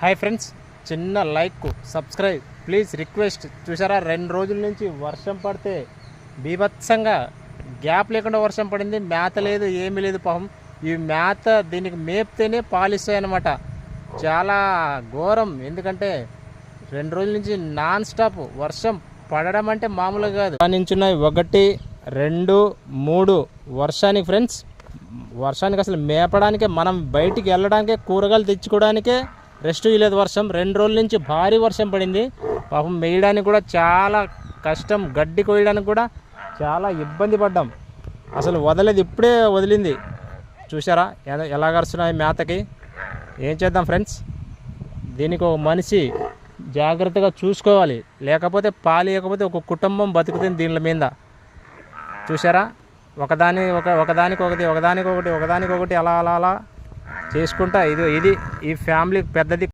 Hi friends, చిన్న like subscribe please request. చూసారా, 2 రోజుల నుంచి వర్షం పడితే బీభత్సంగా గ్యాప్ లేకుండా వర్షం పడింది. మేత లేదు, ఏమీ లేదు. పాపం ఈ మేత దీనికి మేపితేనే పాలిస్తాయి అన్నమాట. చాలా ఘోరం. ఎందుకంటే 2 రోజుల నుంచి నాన్ స్టాప్ వర్షం పడడం అంటే మామూలుగా కాదు. నించున్నాయి 1, 2, 3 వర్షానికి ఫ్రెండ్స్. వర్షానికి అసలు మేపడానికే, మనం బయటికి వెళ్ళడానికే, కూరగాయలు తెచ్చుకోవడానికే రెస్ట్ ఇవ్వలేదు వర్షం. 2 రోజుల నుంచి భారీ వర్షం పడింది. పాపం మేయడానికి కూడా చాలా కష్టం, గడ్డి కోయడానికి కూడా చాలా ఇబ్బంది పడ్డాం. అసలు వదలేదు, ఇప్పుడే వదిలింది. చూసారా ఎలా గరుస్తున్నాయి మేతకి. ఏం చేద్దాం ఫ్రెండ్స్, దీనికి ఒక మనిషి జాగ్రత్తగా చూసుకోవాలి. లేకపోతే లేకపోతే ఒక కుటుంబం బతుకుతుంది దీని మీద. చూసారా, ఒకదానికొకటి అలా అలా అలా చేసుకుంటా ఇది ఈ ఫ్యామిలీ పెద్దది.